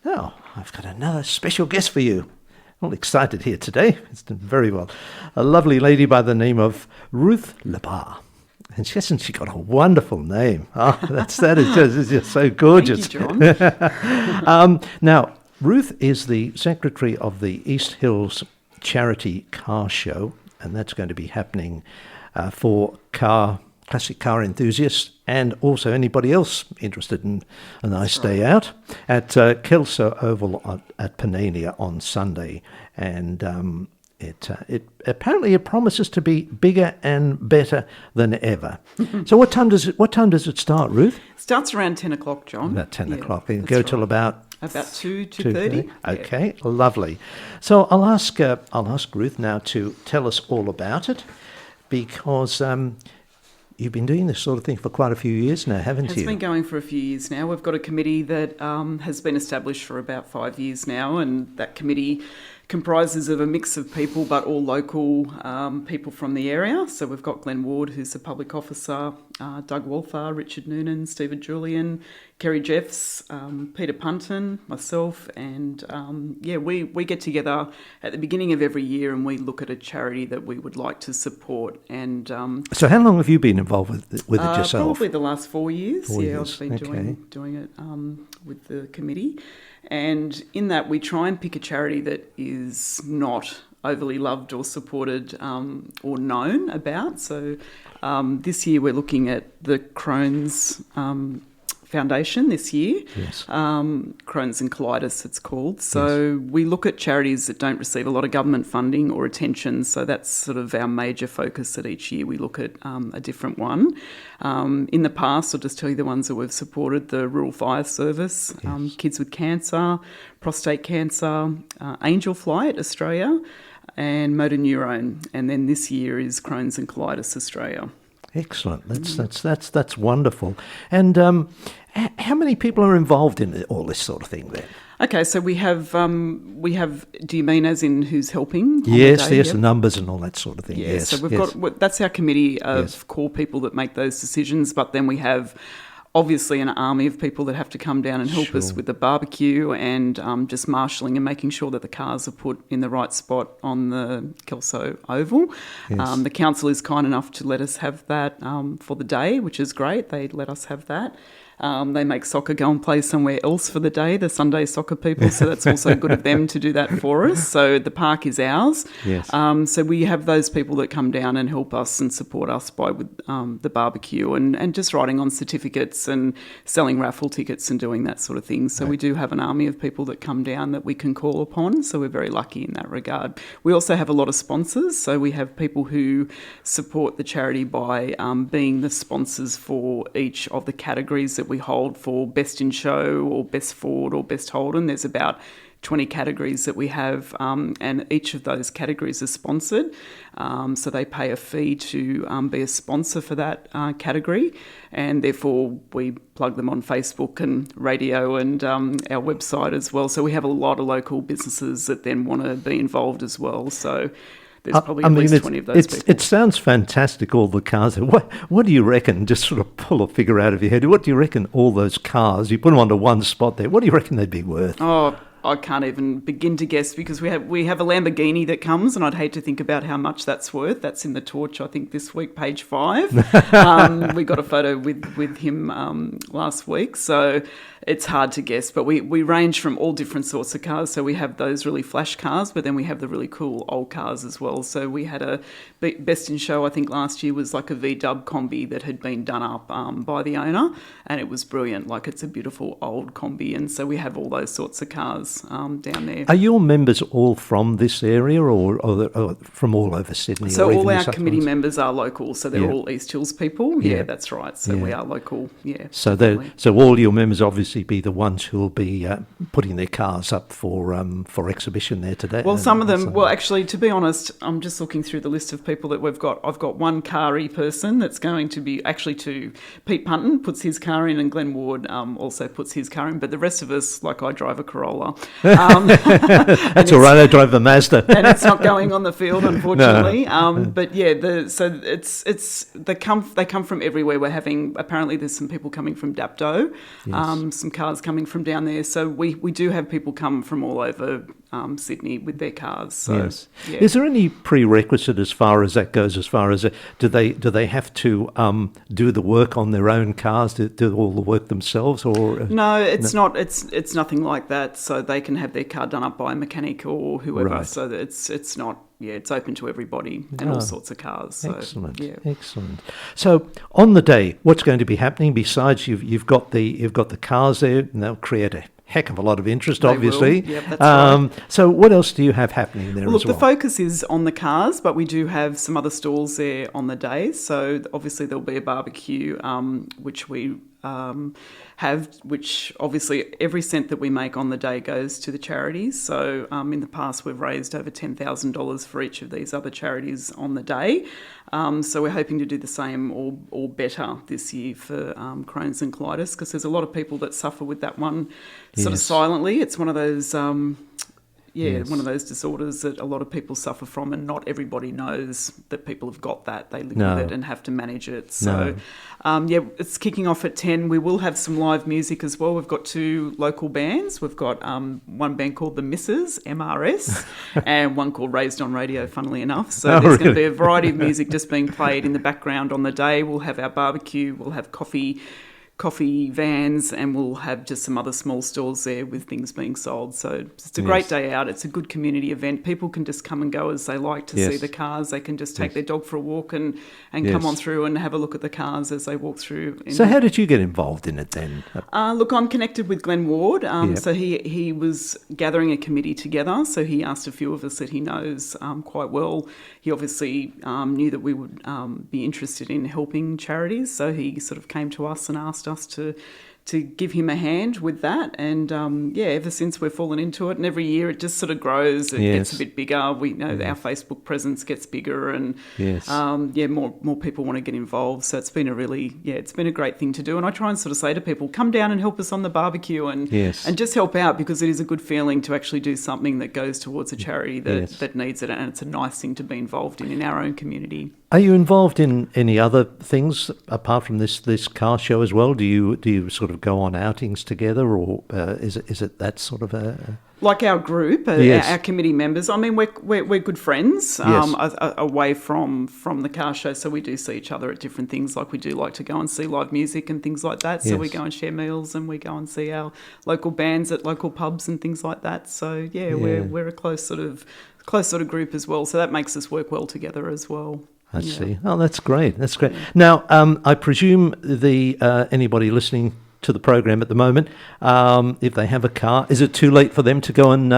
Oh, I've got another special guest for you. I'm excited here today. It's done very well. A lovely lady by the name of Ruth Labar. And she got a wonderful name. Oh, that is just so gorgeous. Thank you, John. Now, Ruth is the secretary of the East Hills Charity Car Show, and that's going to be happening for classic car enthusiasts and also anybody else interested in a nice day out at Kelso Oval at Panania on Sunday. And it apparently it promises to be bigger and better than ever. So what time does it start, Ruth? It starts around 10 o'clock, John. About 10 o'clock. And go till about 2:30. Okay, lovely. So I'll ask Ruth now to tell us all about it, because you've been doing this sort of thing for quite a few years now, haven't you? It's been going for a few years now. We've got a committee that has been established for about 5 years now, and that committee comprises of a mix of people, but all local people from the area. So we've got Glenn Ward, who's a public officer, Doug Walther, Richard Noonan, Stephen Julian, Kerry Jeffs, Peter Punton, myself, and we get together at the beginning of every year and we look at a charity that we would like to support. And so how long have you been involved with it yourself? Probably the last 4 years. 4 years. I've been doing it with the committee. And in that, we try and pick a charity that is not overly loved or supported or known about. So this year we're looking at the Crohn's Foundation this year. Yes. Crohn's and Colitis, it's called. So we look at charities that don't receive a lot of government funding or attention. So that's sort of our major focus that each year we look at a different one. In the past, I'll just tell you the ones that we've supported: the Rural Fire Service, Kids with Cancer, Prostate Cancer, Angel Flight Australia, and Motor Neurone. And then this year is Crohn's and Colitis Australia. Excellent. That's wonderful. And how many people are involved in all this sort of thing then? Okay, so we have. Do you mean as in who's helping? Yes, the numbers and all that sort of thing. Yeah, yes, so we've got. That's our committee of core people that make those decisions. But then we have, obviously, an army of people that have to come down and help us with the barbecue and just marshalling and making sure that the cars are put in the right spot on the Kelso Oval. Yes. The council is kind enough to let us have that for the day, which is great. They let us have that. They make soccer go and play somewhere else for the day, the Sunday soccer people, so that's also good of them to do that for us. So the park is ours. Yes. So we have those people that come down and help us and support us with the barbecue and just writing on certificates and selling raffle tickets and doing that sort of thing. So we do have an army of people that come down that we can call upon, so we're very lucky in that regard. We also have a lot of sponsors, so we have people who support the charity by being the sponsors for each of the categories that we hold for Best in Show or Best Ford or Best Holden. There's about 20 categories that we have, and each of those categories is sponsored. So they pay a fee to be a sponsor for that category, and therefore we plug them on Facebook and radio and our website as well. So we have a lot of local businesses that then want to be involved as well. So there's probably at least 20 of those people. It sounds fantastic, all the cars. What do you reckon, just sort of pull a figure out of your head, what do you reckon all those cars, you put them onto one spot there, what do you reckon they'd be worth? Oh, I can't even begin to guess, because we have a Lamborghini that comes, and I'd hate to think about how much that's worth. That's in the Torch, I think, this week, page 5. We got a photo with him last week, so it's hard to guess. But we range from all different sorts of cars. So we have those really flash cars, but then we have the really cool old cars as well. So we had a Best in Show, I think last year, was like a VW Combi that had been done up by the owner, and it was brilliant. Like, it's a beautiful old Combi, and so we have all those sorts of cars down there. Are your members all from this area or from all over Sydney? So all our committee members are local, so they're all East Hills people. Yeah, that's right. So we are local, So all your members obviously be the ones who will be putting their cars up for exhibition there today. Well, some of them, actually, to be honest, I'm just looking through the list of people that we've got. I've got one car-y person that's going to be, actually two. Pete Punton puts his car in, and Glenn Ward also puts his car in, but the rest of us, like I drive a Corolla, That's all right. I drive a Mazda. And it's not going on the field, unfortunately. But yeah, they come from everywhere. We're having, apparently there's some people coming from Dapto, some cars coming from down there. So we do have people come from all over Sydney with their cars. So, yes. Yeah. Is there any prerequisite as far as that goes? As far as do they have to do the work on their own cars, do all the work themselves, or no? It's not. It's nothing like that. So they can have their car done up by a mechanic or whoever. Right. So that it's not. Yeah, it's open to everybody and all sorts of cars. So, excellent, yeah. Excellent. So on the day, what's going to be happening? Besides, you've got the cars there, and they'll create a heck of a lot of interest, obviously. Yep, that's right. So what else do you have happening there as well? The focus is on the cars, but we do have some other stalls there on the day. So obviously there'll be a barbecue, which we have, which obviously every cent that we make on the day goes to the charities. So in the past we've raised over $10,000 for each of these other charities on the day. So we're hoping to do the same or better this year for Crohn's and Colitis, because there's a lot of people that suffer with that one sort of silently. It's one of those... one of those disorders that a lot of people suffer from, and not everybody knows that people have got that. They live with it and have to manage it. So, it's kicking off at 10. We will have some live music as well. We've got 2 local bands. We've got one band called The Misses, MRS, and one called Raised on Radio, funnily enough. So there's going to be a variety of music just being played in the background on the day. We'll have our barbecue. We'll have coffee vans, and we'll have just some other small stalls there with things being sold. So it's a great day out. It's a good community event. People can just come and go as they like to see the cars. They can just take their dog for a walk and come on through and have a look at the cars as they walk through. So how did you get involved in it then? Look, I'm connected with Glenn Ward. So he was gathering a committee together. So he asked a few of us that he knows quite well. He obviously knew that we would be interested in helping charities. So he sort of came to us and asked us to give him a hand with that, and ever since we've fallen into it, and every year it just sort of grows. It gets a bit bigger. We know that our Facebook presence gets bigger, and more people want to get involved. So it's been it's been a great thing to do. And I try and sort of say to people, come down and help us on the barbecue, and just help out, because it is a good feeling to actually do something that goes towards a charity that needs it, and it's a nice thing to be involved in our own community. Are you involved in any other things apart from this car show as well? Do you sort of go on outings together, or is it that sort of a... Like our group, our committee members. I mean, we're good friends away from the car show, so we do see each other at different things. Like we do like to go and see live music and things like that. So we go and share meals, and we go and see our local bands at local pubs and things like that. So we're a close sort of group as well. So that makes us work well together as well. I see. Oh, that's great. That's great. Now, I presume anybody listening to the program at the moment, if they have a car, is it too late for them to go and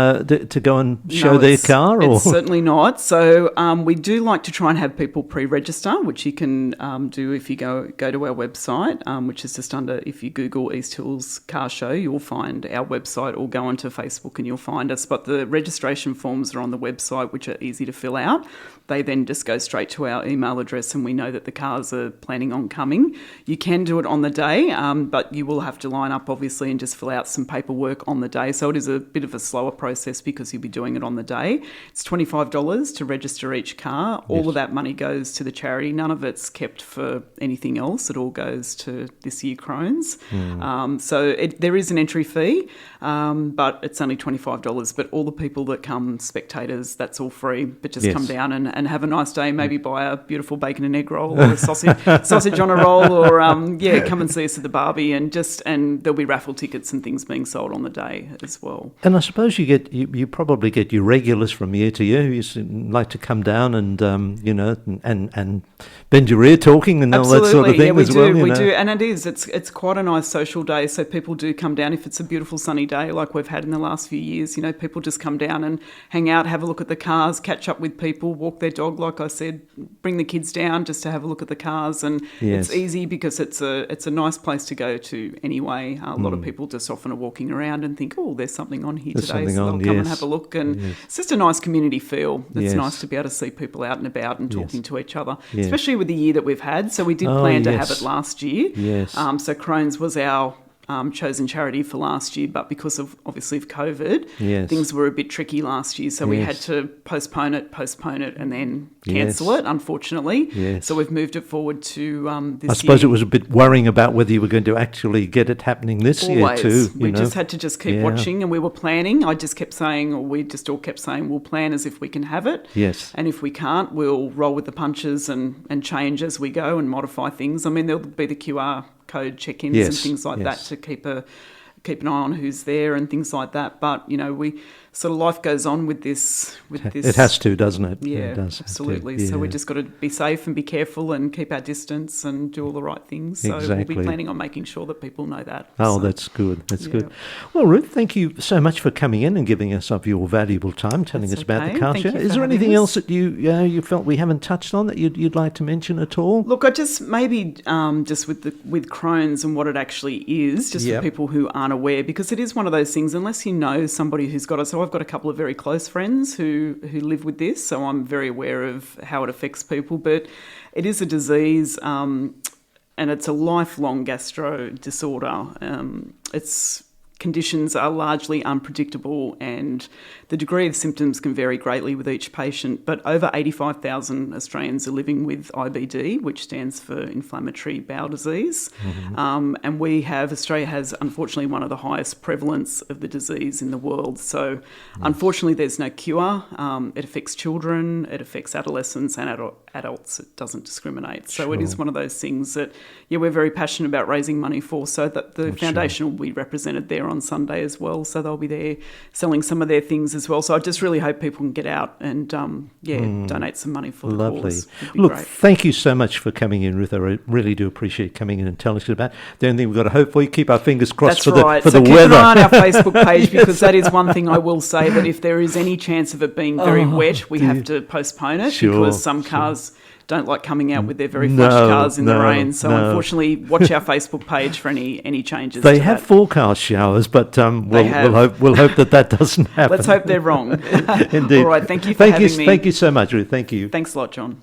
show their car? Or? It's certainly not. So we do like to try and have people pre-register, which you can do if you go to our website, which is just under, if you Google East Hills Car Show, you'll find our website, or go onto Facebook and you'll find us. But the registration forms are on the website, which are easy to fill out. They then just go straight to our email address, and we know that the cars are planning on coming. You can do it on the day, but you will have to line up, obviously, and just fill out some paperwork on the day. So it is a bit of a slower process because you'll be doing it on the day. It's $25 to register each car. All of that money goes to the charity. None of it's kept for anything else. It all goes to this year Crohn's. So there is an entry fee, but it's only $25. But all the people that come, spectators, that's all free. But just come down and have a nice day. Maybe buy a beautiful bacon and egg roll, or a sausage on a roll, or come and see us at the Barbie, and there'll be raffle tickets and things being sold on the day as well. And I suppose you probably get your regulars from year to year who like to come down and and bend your ear talking and all that sort of thing as well. We do, and it's quite a nice social day. So people do come down if it's a beautiful sunny day like we've had in the last few years. People just come down and hang out, have a look at the cars, catch up with people, walk their dog, like I said, bring the kids down just to have a look at the cars, and it's easy because it's a nice place to go to anyway. A lot of people just often are walking around and think, oh, there's something on here today, so they'll come and have a look, and it's just a nice community feel. It's nice to be able to see people out and about and talking to each other, especially with the year that we've had. So we did plan to have it last year. So Crohn's was our chosen charity for last year, but because of obviously of COVID, Yes. things were a bit tricky last year, so we had Yes. to postpone it, and then cancel Yes. it, unfortunately. Yes. So we've moved it forward to this year. I suppose it was a bit worrying about whether you were going to actually get it happening this year too. We just had to keep watching, and we were planning. I just kept saying, or we just all kept saying, we'll plan as if we can have it. Yes. And if we can't, we'll roll with the punches and change as we go and modify things. I mean, there'll be the QR code check-ins and things like that to keep an eye on who's there and things like that. But, we sort of life goes on with this. It has to, doesn't it? Yeah, it does absolutely. Yeah. So we just got to be safe and be careful and keep our distance and do all the right things. So we'll be planning on making sure that people know that. Oh, that's good. That's good. Well, Ruth, thank you so much for coming in and giving us of your valuable time, telling us about the car show. Is there anything else that you felt we haven't touched on that you'd like to mention at all? Look, I just maybe just with Crohn's and what it actually is, just for people who aren't aware, because it is one of those things, unless you know somebody who's got it. So I've got a couple of very close friends who live with this, so I'm very aware of how it affects people. But it is a disease, and it's a lifelong gastro disorder. Its conditions are largely unpredictable, and the degree of symptoms can vary greatly with each patient. But over 85,000 Australians are living with IBD, which stands for inflammatory bowel disease. Mm-hmm. And Australia has unfortunately one of the highest prevalence of the disease in the world. So unfortunately there's no cure. It affects children, it affects adolescents and adults. It doesn't discriminate. So it is one of those things that, we're very passionate about raising money for, so that the foundation will be represented there on Sunday as well. So they'll be there selling some of their things as well. So I just really hope people can get out and, donate some money for the cause. Look, great. Thank you so much for coming in, Ruth. I really do appreciate coming in and telling us about it. The only thing we've got to hope for, keep our fingers crossed for the weather. Keep an eye on our Facebook page, because that is one thing I will say, that if there is any chance of it being very wet, we have to postpone it, because some cars don't like coming out with their very flush cars in the rain. So unfortunately, watch our Facebook page for any changes. They have forecast showers, but we'll hope that doesn't happen. Let's hope they're wrong. Indeed. All right, thank you for having me. Thank you so much, Ruth. Thank you. Thanks a lot, John.